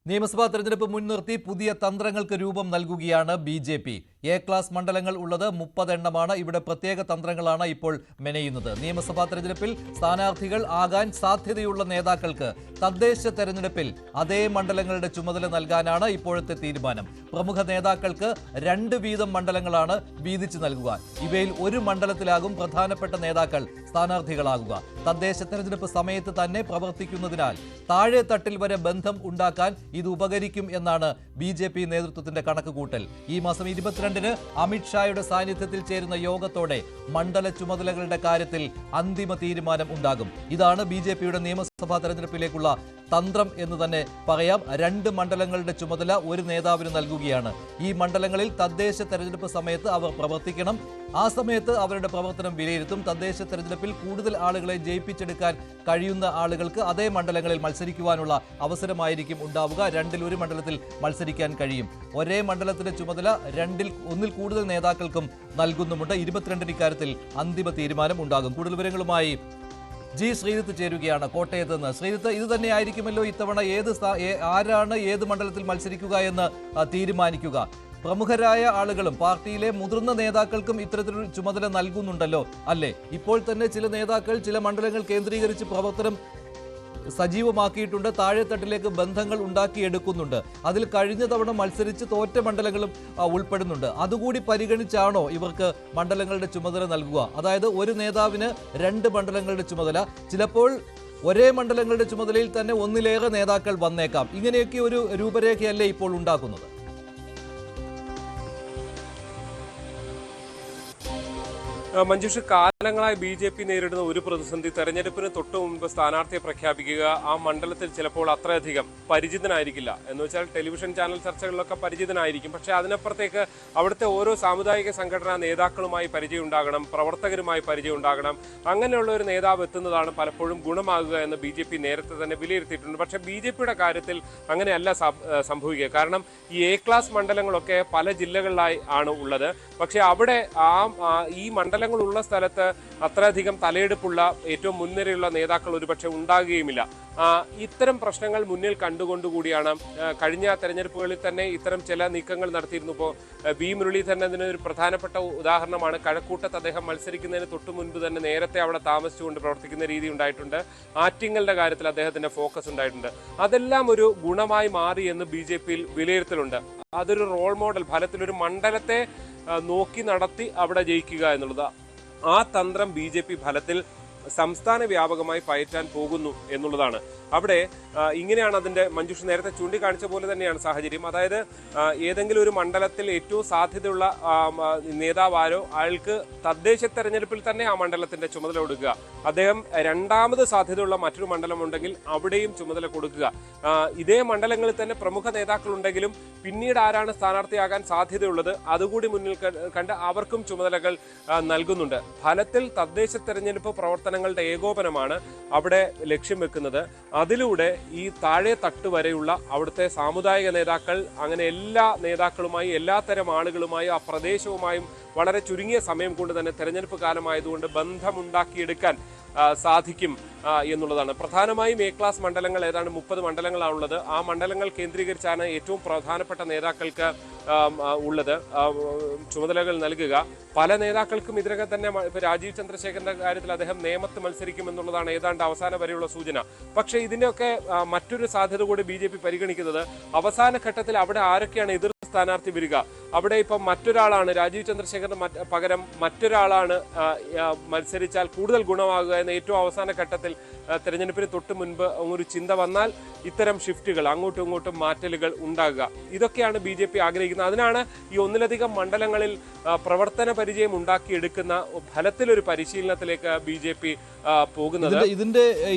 നിയമസഭാ തെരഞ്ഞെടുപ്പ് മുൻനിർത്തി പുതിയ തന്ത്രങ്ങൾക്ക് രൂപം നൽകുകയാണ് ബി.ജെ.പി. എ ക്ലാസ് മണ്ഡലങ്ങൾ ഉള്ളത് 30 എണ്ണമാണ്. ഇവിടെ പ്രത്യേക തന്ത്രങ്ങളാണ് ഇപ്പോൾ മെനയുന്നത്. നിയമസഭാ തെരഞ്ഞെടുപ്പിൽ സ്ഥാനാർത്ഥികൾ ആകാൻ സാധ്യതയുള്ള നേതാക്കൾക്ക് തദ്ദേശ തെരഞ്ഞെടുപ്പിൽ അതേ മണ്ഡലങ്ങളുടെ ചുമതല നൽകാനാണ് ഇപ്പോഴത്തെ തീരുമാനം. പ്രമുഖ നേതാക്കൾക്ക് 2 വീതം മണ്ഡലങ്ങളാണ് വീതിച്ചു നൽകുക. ഇവയിൽ ഒരു മണ്ഡലത്തിലാകും പ്രധാനപ്പെട്ട നേതാക്കൾ സ്ഥാനാർത്ഥികളാകുക. തദ്ദേശ തെരഞ്ഞെടുപ്പ് സമയത്ത് തന്നെ പ്രവർത്തിക്കുന്നതിനാൽ താഴെ തട്ടിൽ വരെ ബന്ധം ഉണ്ടാക്കാൻ ഇത് ഉപകരിക്കും എന്നാണ് ബി.ജെ.പി. നേതൃത്വത്തിന്റെ കണക്കുകൂട്ടൽ. ഈ മാസം 22-ന് അമിത്ഷായുടെ സാന്നിധ്യത്തിൽ ചേരുന്ന യോഗത്തോടെ മണ്ഡല ചുമതലകളുടെ കാര്യത്തിൽ അന്തിമ തീരുമാനം ഉണ്ടാകും. ഇതാണ് ബി.ജെ.പിയുടെ നിയമസഭാ തെരഞ്ഞെടുപ്പിലേക്കുള്ള തന്ത്രം എന്ന് തന്നെ പറയാം. 2 മണ്ഡലങ്ങളുടെ ചുമതല ഒരു നേതാവിന് നൽകുകയാണ്. ഈ മണ്ഡലങ്ങളിൽ തദ്ദേശ തെരഞ്ഞെടുപ്പ് സമയത്ത് അവർ പ്രവർത്തിക്കണം. ആ സമയത്ത് അവരുടെ പ്രവർത്തനം വിലയിരുത്തും. തദ്ദേശ തെരഞ്ഞെടുപ്പിൽ കൂടുതൽ ആളുകളെ ജയിപ്പിച്ചെടുക്കാൻ കഴിയുന്ന ആളുകൾക്ക് അതേ മണ്ഡലങ്ങളിൽ മത്സരിക്കുവാനുള്ള അവസരമായിരിക്കും ഉണ്ടാവുക. 2-ൽ 1 മണ്ഡലത്തിൽ മത്സരിക്കാൻ കഴിയും. ഒരേ മണ്ഡലത്തിന്റെ ചുമതല 2-ൽ 1-ൽ കൂടുതൽ നേതാക്കൾക്കും നൽകുന്നുമുണ്ട്. 22-ന് ഇക്കാര്യത്തിൽ അന്തിമ തീരുമാനം ഉണ്ടാകും. കൂടുതൽ വിവരങ്ങളുമായി ജി ശ്രീജിത്ത് ചേരുകയാണ് കോട്ടയത്ത് നിന്ന്. ശ്രീജിത്ത്, ഇത് തന്നെയായിരിക്കുമല്ലോ ഇത്തവണ ആരാണ് ഏത് മണ്ഡലത്തിൽ മത്സരിക്കുക എന്ന് തീരുമാനിക്കുക? പ്രമുഖരായ ആളുകളും പാർട്ടിയിലെ മുതിർന്ന നേതാക്കൾക്കും ഇത്തരത്തിലൊരു ചുമതല നൽകുന്നുണ്ടല്ലോ അല്ലേ? ഇപ്പോൾ തന്നെ ചില നേതാക്കൾ ചില മണ്ഡലങ്ങൾ കേന്ദ്രീകരിച്ച് പ്രവർത്തനം സജീവമാക്കിയിട്ടുണ്ട്. താഴെത്തട്ടിലേക്ക് ബന്ധങ്ങൾ ഉണ്ടാക്കിയെടുക്കുന്നുണ്ട്. അതിൽ കഴിഞ്ഞ തവണ മത്സരിച്ച് തോറ്റ മണ്ഡലങ്ങളും ഉൾപ്പെടുന്നുണ്ട്. അതുകൂടി പരിഗണിച്ചാണോ ഇവർക്ക് മണ്ഡലങ്ങളുടെ ചുമതല നൽകുക? അതായത് ഒരു നേതാവിന് 2 മണ്ഡലങ്ങളുടെ ചുമതല, ചിലപ്പോൾ ഒരേ മണ്ഡലങ്ങളുടെ ചുമതലയിൽ തന്നെ ഒന്നിലേറെ നേതാക്കൾ വന്നേക്കാം. ഇങ്ങനെയൊക്കെ ഒരു രൂപരേഖയല്ലേ ഇപ്പോൾ ഉണ്ടാക്കുന്നത്? മഞ്ജുഷ്, കാലങ്ങളായി ബി.ജെ.പി. നേരിടുന്ന ഒരു പ്രതിസന്ധി തെരഞ്ഞെടുപ്പിന് തൊട്ടു മുൻപ് സ്ഥാനാർത്ഥിയെ പ്രഖ്യാപിക്കുക. ആ മണ്ഡലത്തിൽ ചിലപ്പോൾ അത്രയധികം പരിചിതനായിരിക്കില്ല. എന്ന് വെച്ചാൽ ടെലിവിഷൻ ചാനൽ ചർച്ചകളിലൊക്കെ പരിചിതനായിരിക്കും. പക്ഷേ അതിനപ്പുറത്തേക്ക് അവിടുത്തെ ഓരോ സാമുദായിക സംഘടനാ നേതാക്കളുമായി പരിചയം ഉണ്ടാകണം, പ്രവർത്തകരുമായി പരിചയം ഉണ്ടാകണം. അങ്ങനെയുള്ള ഒരു നേതാവ് എത്തുന്നതാണ് പലപ്പോഴും ഗുണമാകുക എന്ന് ബി.ജെ.പി. നേരത്തെ തന്നെ വിലയിരുത്തിയിട്ടുണ്ട്. പക്ഷേ ബി.ജെ.പിയുടെ കാര്യത്തിൽ അങ്ങനെയല്ല സംഭവിക്കുക. കാരണം ഈ എ ക്ലാസ് മണ്ഡലങ്ങളൊക്കെ പല ജില്ലകളിലായി ആണ് ഉള്ളത്. പക്ഷേ അവിടെ ഈ മണ്ഡലങ്ങളുള്ള സ്ഥലത്ത് അത്രയധികം തലയെടുപ്പുള്ള ഏറ്റവും മുൻനിരയുള്ള നേതാക്കൾ ഒരുപക്ഷെ ഉണ്ടാകുകയുമില്ല. ഇത്തരം പ്രശ്നങ്ങൾ മുന്നിൽ കണ്ടുകൊണ്ടുകൂടിയാണ് കഴിഞ്ഞ തെരഞ്ഞെടുപ്പുകളിൽ തന്നെ ഇത്തരം ചില നീക്കങ്ങൾ നടത്തിയിരുന്നു. ഇപ്പോൾ വി മുരളീധരൻ അതിനൊരു പ്രധാനപ്പെട്ട ഉദാഹരണമാണ്. കഴക്കൂട്ടത്ത് അദ്ദേഹം മത്സരിക്കുന്നതിന് തൊട്ടു മുൻപ് തന്നെ നേരത്തെ അവിടെ താമസിച്ചുകൊണ്ട് പ്രവർത്തിക്കുന്ന രീതി ഉണ്ടായിട്ടുണ്ട്. ആറ്റിങ്ങലിന്റെ കാര്യത്തിൽ അദ്ദേഹത്തിന്റെ ഫോക്കസ് ഉണ്ടായിട്ടുണ്ട്. അതെല്ലാം ഒരു ഗുണമായി മാറി എന്ന് ബി.ജെ.പിയിൽ വിലയിരുത്തലുണ്ട്. അതൊരു റോൾ മോഡൽ, ഫലത്തിലൊരു മണ്ഡലത്തെ നോക്കി നടത്തി അവിടെ ജയിക്കുക എന്നുള്ളത്, ആ തന്ത്രം ബി.ജെ.പി. ഫലത്തിൽ സംസ്ഥാന വ്യാപകമായി പയറ്റാൻ പോകുന്നു എന്നുള്ളതാണ്. അവിടെ ഇങ്ങനെയാണ് അതിൻ്റെ, മഞ്ജുഷ് നേരത്തെ ചൂണ്ടിക്കാണിച്ച പോലെ തന്നെയാണ് സാഹചര്യം. അതായത് ഏതെങ്കിലും ഒരു മണ്ഡലത്തിൽ ഏറ്റവും സാധ്യതയുള്ള നേതാവാരോ അയാൾക്ക് തദ്ദേശ തെരഞ്ഞെടുപ്പിൽ തന്നെ ആ മണ്ഡലത്തിന്റെ ചുമതല കൊടുക്കുക. അദ്ദേഹം 2ാമത് സാധ്യതയുള്ള മറ്റൊരു മണ്ഡലം ഉണ്ടെങ്കിൽ അവിടെയും ചുമതല കൊടുക്കുക. ഇതേ മണ്ഡലങ്ങളിൽ തന്നെ പ്രമുഖ നേതാക്കൾ ഉണ്ടെങ്കിലും പിന്നീട് ആരാണ് സ്ഥാനാർത്ഥിയാകാൻ സാധ്യതയുള്ളത് അതുകൂടി മുന്നിൽ കണ്ട് അവർക്കും ചുമതലകൾ നൽകുന്നുണ്ട്. ഫലത്തിൽ തദ്ദേശ തെരഞ്ഞെടുപ്പ് പ്രവർത്തനങ്ങളുടെ ഏകോപനമാണ് അവിടെ ലക്ഷ്യം വെക്കുന്നത്. അതിലൂടെ ഈ താഴെ തട്ട് വരെയുള്ള അവിടുത്തെ സാമുദായിക നേതാക്കൾ, അങ്ങനെ എല്ലാ നേതാക്കളുമായി, എല്ലാത്തരം ആളുകളുമായി, ആ പ്രദേശവുമായും വളരെ ചുരുങ്ങിയ സമയം കൊണ്ട് തന്നെ തെരഞ്ഞെടുപ്പ് കാലമായതുകൊണ്ട് ബന്ധമുണ്ടാക്കിയെടുക്കാൻ സാധിക്കും എന്നുള്ളതാണ്. പ്രധാനമായും എ ക്ലാസ് മണ്ഡലങ്ങൾ ഏതാണ്ട് 30 മണ്ഡലങ്ങളാണുള്ളത്. ആ മണ്ഡലങ്ങൾ കേന്ദ്രീകരിച്ചാണ് ഏറ്റവും പ്രധാനപ്പെട്ട നേതാക്കൾക്ക് ഉള്ളത് ചുമതലകൾ നൽകുക. പല നേതാക്കൾക്കും ഇതിനകം തന്നെ ഇപ്പൊ രാജീവ് ചന്ദ്രശേഖരന്റെ കാര്യത്തിൽ അദ്ദേഹം നേമത്ത് മത്സരിക്കും എന്നുള്ളതാണ് ഏതാണ്ട് അവസാന വരെയുള്ള സൂചന. പക്ഷേ ഇതിന്റെയൊക്കെ മറ്റൊരു സാധ്യത കൂടി ബി.ജെ.പി. പരിഗണിക്കുന്നത്, അവസാന ഘട്ടത്തിൽ അവിടെ ആരൊക്കെയാണ് എതിർ സ്ഥാനാർത്ഥി വരിക. അവിടെ ഇപ്പം മറ്റൊരാളാണ്, രാജീവ് ചന്ദ്രശേഖരന് പകരം മറ്റൊരാളാണ് മത്സരിച്ചാൽ കൂടുതൽ ഗുണമാകുക എന്ന ഏറ്റവും അവസാന ഘട്ടത്തിൽ തെരഞ്ഞെടുപ്പിന് തൊട്ട് മുൻപ് ഒരു ചിന്ത വന്നാൽ ഇത്തരം ഷിഫ്റ്റുകൾ, അങ്ങോട്ടും ഇങ്ങോട്ടും മാറ്റലുകൾ ഉണ്ടാകുക. ഇതൊക്കെയാണ് ബി.ജെ.പി. ആഗ്രഹിക്കുന്നത്. അതിനാണ് ഈ ഒന്നിലധികം മണ്ഡലങ്ങളിൽ പ്രവർത്തന പരിചയം ഉണ്ടാക്കിയെടുക്കുന്ന ഫലത്തിലൊരു പരിശീലനത്തിലേക്ക് ബി.ജെ.പി. പോകുന്നത്. ഇതിന്റെ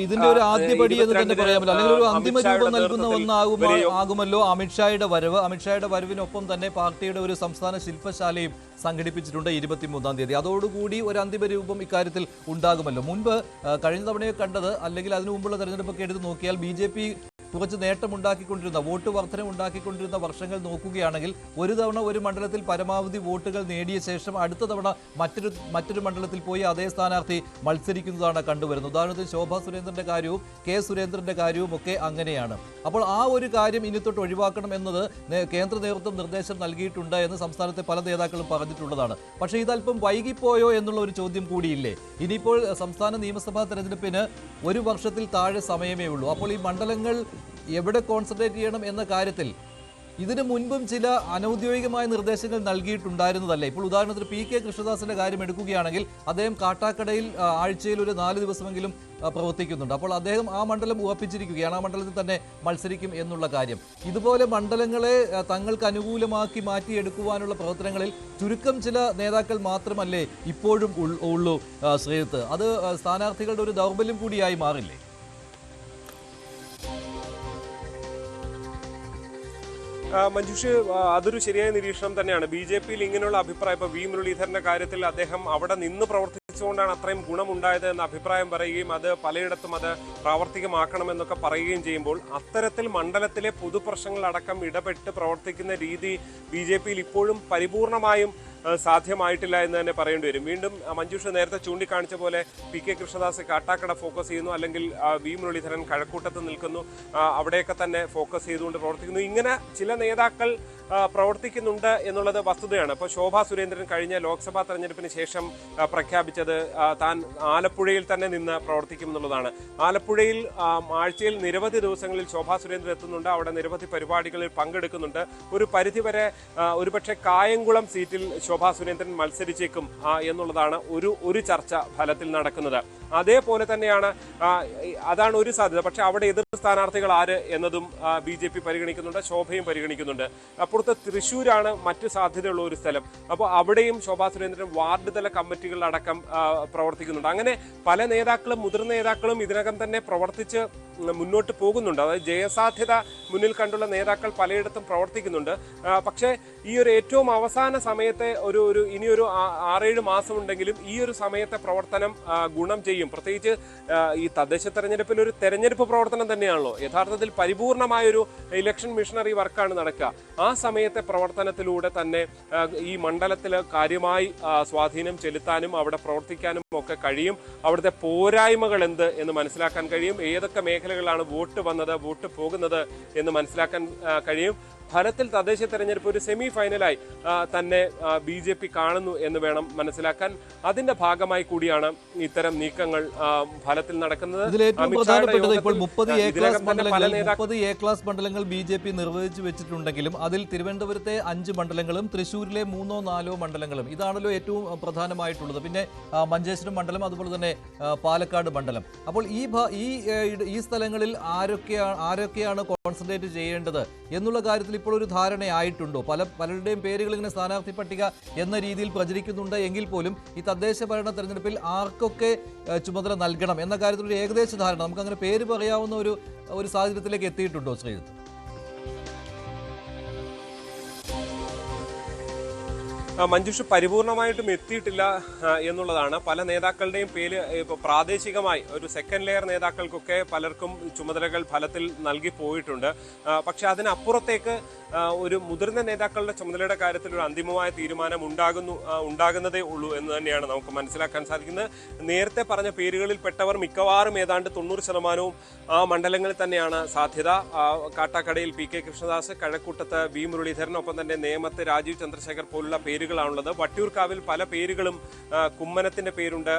ഒരു ആദ്യപടി എന്ന് തന്നെ പറയാമല്ലോ, അല്ലെങ്കിൽ ഒരു അന്തിമ രൂപം നൽകുന്ന ഒന്നാകുമല്ലോ അമിത്ഷായുടെ വരവ്. അമിത്ഷായുടെ വരവിനൊപ്പം തന്നെ പാർട്ടിയുടെ ഒരു സംസ്ഥാന ശില്പശാലയും സംഘടിപ്പിച്ചിട്ടുണ്ട് 23-ാം തീയതി. അതോടുകൂടി ഒരു അന്തിമ രൂപം ഇക്കാര്യത്തിൽ ഉണ്ടാകുമല്ലോ. മുൻപ് കഴിഞ്ഞ തവണയെ കണ്ടത്, അല്ലെങ്കിൽ അതിനു മുമ്പുള്ള തെരഞ്ഞെടുപ്പൊക്കെ എടുത്ത് നോക്കിയാൽ ബി.ജെ.പി. കുറച്ച് നേട്ടമുണ്ടാക്കിക്കൊണ്ടിരുന്ന വോട്ട് വർധന ഉണ്ടാക്കിക്കൊണ്ടിരുന്ന വർഷങ്ങൾ നോക്കുകയാണെങ്കിൽ ഒരു തവണ ഒരു മണ്ഡലത്തിൽ പരമാവധി വോട്ടുകൾ നേടിയ ശേഷം അടുത്ത തവണ മറ്റൊരു മണ്ഡലത്തിൽ പോയി അതേ സ്ഥാനാർത്ഥി മത്സരിക്കുന്നതാണ് കണ്ടുവരുന്നത്. ഉദാഹരണത്തിന് ശോഭാ സുരേന്ദ്രന്റെ കാര്യവും കെ സുരേന്ദ്രന്റെ കാര്യവും ഒക്കെ അങ്ങനെയാണ്. അപ്പോൾ ആ ഒരു കാര്യം ഇനി തൊട്ട് ഒഴിവാക്കണം എന്നത് കേന്ദ്ര നേതൃത്വം നിർദ്ദേശം നൽകിയിട്ടുണ്ട് എന്ന് സംസ്ഥാനത്തെ പല നേതാക്കളും പറഞ്ഞിട്ടുള്ളതാണ്. പക്ഷേ ഇതല്പം വൈകിപ്പോയോ എന്നുള്ള ഒരു ചോദ്യം കൂടിയില്ലേ? ഇനിയിപ്പോൾ സംസ്ഥാന നിയമസഭാ തെരഞ്ഞെടുപ്പിന് ഒരു വർഷത്തിൽ താഴെ സമയമേ ഉള്ളൂ. അപ്പോൾ ഈ മണ്ഡലങ്ങൾ എവിടെ കോൺസെൻട്രേറ്റ് ചെയ്യണം എന്ന കാര്യത്തിൽ ഇതിനു മുൻപും ചില അനൌദ്യോഗികമായ നിർദ്ദേശങ്ങൾ നൽകിയിട്ടുണ്ടായിരുന്നതല്ലേ? ഇപ്പോൾ ഉദാഹരണത്തിന് PK കൃഷ്ണദാസിന്റെ കാര്യം എടുക്കുകയാണെങ്കിൽ അദ്ദേഹം കാട്ടാക്കടയിൽ ആഴ്ചയിൽ ഒരു 4 ദിവസമെങ്കിലും പ്രവർത്തിക്കുന്നുണ്ട്. അപ്പോൾ അദ്ദേഹം ആ മണ്ഡലം ഉറപ്പിച്ചിരിക്കുകയാണ്, ആ മണ്ഡലത്തിൽ തന്നെ മത്സരിക്കും എന്നുള്ള കാര്യം. ഇതുപോലെ മണ്ഡലങ്ങളെ തങ്ങൾക്ക് അനുകൂലമാക്കി മാറ്റിയെടുക്കുവാനുള്ള പ്രവർത്തനങ്ങളിൽ ചുരുക്കം ചില നേതാക്കൾ മാത്രമല്ലേ ഇപ്പോഴും ഉള്ളൂ ശ്രീജിത്ത്? അത് സ്ഥാനാർത്ഥികളുടെ ഒരു ദൗർബല്യം കൂടിയായി മാറില്ലേ? മഞ്ജുഷ്, അതൊരു ശരിയായ നിരീക്ഷണം തന്നെയാണ്. BJPയിൽ ഇങ്ങനെയുള്ള അഭിപ്രായം, ഇപ്പോൾ V മുരളീധരന്റെ കാര്യത്തിൽ അദ്ദേഹം അവിടെ നിന്ന് പ്രവർത്തിച്ചുകൊണ്ടാണ് അത്രയും ഗുണമുണ്ടായത് എന്ന അഭിപ്രായം പറയുകയും അത് പലയിടത്തും അത് പ്രാവർത്തികമാക്കണമെന്നൊക്കെ പറയുകയും ചെയ്യുമ്പോൾ അത്തരത്തിൽ മണ്ഡലത്തിലെ പൊതുപ്രശ്നങ്ങളടക്കം ഇടപെട്ട് പ്രവർത്തിക്കുന്ന രീതി BJPയിൽ ഇപ്പോഴും പരിപൂർണമായും സാധ്യമായിട്ടില്ല എന്ന് തന്നെ പറയേണ്ടി വരും. വീണ്ടും മഞ്ജുഷ് നേരത്തെ ചൂണ്ടിക്കാണിച്ച പോലെ PK കൃഷ്ണദാസ് കാട്ടാക്കട ഫോക്കസ് ചെയ്യുന്നു, അല്ലെങ്കിൽ V മുരളീധരൻ കഴക്കൂട്ടത്ത് നിൽക്കുന്നു, അവിടെയൊക്കെ തന്നെ ഫോക്കസ് ചെയ്തുകൊണ്ട് പ്രവർത്തിക്കുന്നു. ഇങ്ങനെ ചില നേതാക്കൾ പ്രവർത്തിക്കുന്നുണ്ട് എന്നുള്ളത് വസ്തുതയാണ്. ഇപ്പോൾ ശോഭാ സുരേന്ദ്രൻ കഴിഞ്ഞ ലോക്സഭാ തെരഞ്ഞെടുപ്പിന് ശേഷം പ്രഖ്യാപിച്ചത് താൻ ആലപ്പുഴയിൽ തന്നെ നിന്ന് പ്രവർത്തിക്കും എന്നുള്ളതാണ്. ആലപ്പുഴയിൽ ആഴ്ചയിൽ നിരവധി ദിവസങ്ങളിൽ ശോഭാ സുരേന്ദ്രൻ എത്തുന്നുണ്ട്, അവിടെ നിരവധി പരിപാടികളിൽ പങ്കെടുക്കുന്നുണ്ട്. ഒരു പരിധിവരെ ഒരുപക്ഷെ കായംകുളം സീറ്റിൽ ശോഭാ സുരേന്ദ്രൻ മത്സരിച്ചേക്കും എന്നുള്ളതാണ് ഒരു ചർച്ച ഫലത്തിൽ നടക്കുന്നത്. അതേപോലെ തന്നെയാണ്, അതാണ് ഒരു സാധ്യത. പക്ഷെ അവിടെ എതിർ സ്ഥാനാർത്ഥികൾ ആര് എന്നതും BJP പരിഗണിക്കുന്നുണ്ട്, ശോഭയും പരിഗണിക്കുന്നുണ്ട്. അപ്പുറത്ത് തൃശ്ശൂരാണ് മറ്റു സാധ്യതയുള്ള ഒരു സ്ഥലം. അപ്പോൾ അവിടെയും ശോഭാ സുരേന്ദ്രൻ വാർഡ് തല കമ്മിറ്റികളിലടക്കം പ്രവർത്തിക്കുന്നുണ്ട്. അങ്ങനെ പല നേതാക്കളും മുതിർന്ന നേതാക്കളും ഇതിനകം തന്നെ പ്രവർത്തിച്ച് മുന്നോട്ട് പോകുന്നുണ്ട്. അതായത് ജയസാധ്യത മുന്നിൽ കണ്ടുള്ള നേതാക്കൾ പലയിടത്തും പ്രവർത്തിക്കുന്നുണ്ട്. പക്ഷേ ഈ ഒരു ഏറ്റവും അവസാന സമയത്തെ ഇനിയൊരു 6-7 മാസം ഉണ്ടെങ്കിലും ഈ ഒരു സമയത്തെ പ്രവർത്തനം ഗുണം ചെയ്യും. പ്രത്യേകിച്ച് ഈ തദ്ദേശ തെരഞ്ഞെടുപ്പിൽ ഒരു തെരഞ്ഞെടുപ്പ് പ്രവർത്തനം തന്നെയാണല്ലോ യഥാർത്ഥത്തിൽ പരിപൂർണമായൊരു ഇലക്ഷൻ മിഷനറി വർക്കാണ് നടക്കുക. ആ സമയത്തെ പ്രവർത്തനത്തിലൂടെ തന്നെ ഈ മണ്ഡലത്തിൽ കാര്യമായി സ്വാധീനം ചെലുത്താനും അവിടെ പ്രവർത്തിക്കാനും ഒക്കെ കഴിയും. അവിടുത്തെ പോരായ്മകൾ എന്ത് എന്ന് മനസ്സിലാക്കാൻ കഴിയും. ഏതൊക്കെ മേഖലകളിലാണ് വോട്ട് വന്നത്, വോട്ട് പോകുന്നത് എന്ന് മനസ്സിലാക്കാൻ കഴിയും. ഫലത്തിൽ തദ്ദേശ തെരഞ്ഞെടുപ്പ് ഒരു സെമി ഫൈനലായി തന്നെ BJP കാണുന്നു എന്ന് വേണം മനസ്സിലാക്കാൻ. അതിന്റെ ഭാഗമായി കൂടിയാണ് ഇത്തരം നീക്കങ്ങൾ ഫലത്തിൽ നടക്കുന്നത്. ഇതിലേറ്റവും പ്രധാനപ്പെട്ടത് ഇപ്പോൾ 30 A ക്ലാസ് മണ്ഡലങ്ങൾ BJP നിർവഹിച്ചു വെച്ചിട്ടുണ്ടെങ്കിലും അതിൽ തിരുവനന്തപുരത്തെ 5 മണ്ഡലങ്ങളും തൃശ്ശൂരിലെ 3-4 മണ്ഡലങ്ങളും ഇതാണല്ലോ ഏറ്റവും പ്രധാനമായിട്ടുള്ളത്. പിന്നെ മഞ്ചേശ്വരം മണ്ഡലം, അതുപോലെ തന്നെ പാലക്കാട് മണ്ഡലം. അപ്പോൾ ഈ സ്ഥലങ്ങളിൽ ആരൊക്കെയാണ് കോൺസെൻട്രേറ്റ് ചെയ്യേണ്ടത് എന്നുള്ള കാര്യത്തിൽ ഇപ്പോൾ ഒരു ധാരണയായിട്ടുണ്ടോ? പലരുടെയും പേരുകൾ ഇങ്ങനെ സ്ഥാനാർത്ഥി പട്ടിക എന്ന രീതിയിൽ പ്രചരിക്കുന്നുണ്ട് എങ്കിൽ പോലും ഈ തദ്ദേശ ഭരണ തെരഞ്ഞെടുപ്പിൽ ആർക്കൊക്കെ ചുമതല നൽകണം എന്ന കാര്യത്തിൽ ഒരു ഏകദേശ ധാരണ, നമുക്ക് അങ്ങനെ പേര് പറയാവുന്ന ഒരു സാഹചര്യത്തിലേക്ക് എത്തിയിട്ടുണ്ടോ ശ്രീജിത്ത്? മഞ്ജുഷ്, പരിപൂർണമായിട്ടും എത്തിയിട്ടില്ല എന്നുള്ളതാണ്. പല നേതാക്കളുടെയും പേര് ഇപ്പോൾ പ്രാദേശികമായി ഒരു സെക്കൻഡ് ലെയർ നേതാക്കൾക്കൊക്കെ പലർക്കും ചുമതലകൾ ഫലത്തിൽ നൽകി പോയിട്ടുണ്ട്. പക്ഷെ അതിനപ്പുറത്തേക്ക് ഒരു മുതിർന്ന നേതാക്കളുടെ ചുമതലയുടെ കാര്യത്തിൽ ഒരു അന്തിമമായ തീരുമാനം ഉണ്ടാകുന്നതേ ഉള്ളൂ എന്ന് തന്നെയാണ് നമുക്ക് മനസ്സിലാക്കാൻ സാധിക്കുന്നത്. നേരത്തെ പറഞ്ഞ പേരുകളിൽ പെട്ടവർ മിക്കവാറും ഏതാണ്ട് 90% ആ മണ്ഡലങ്ങളിൽ തന്നെയാണ് സാധ്യത. കാട്ടാക്കടയിൽ PK കൃഷ്ണദാസ്, കഴക്കൂട്ടത്ത് V മുരളീധരൻ, ഒപ്പം തന്നെ നേമത്ത് രാജീവ് ചന്ദ്രശേഖർ പോലുള്ള പേരുകളാണുള്ളത്. വട്ടിയൂർക്കാവിൽ പല പേരുകളും, കുമ്മനത്തിന്റെ പേരുണ്ട്,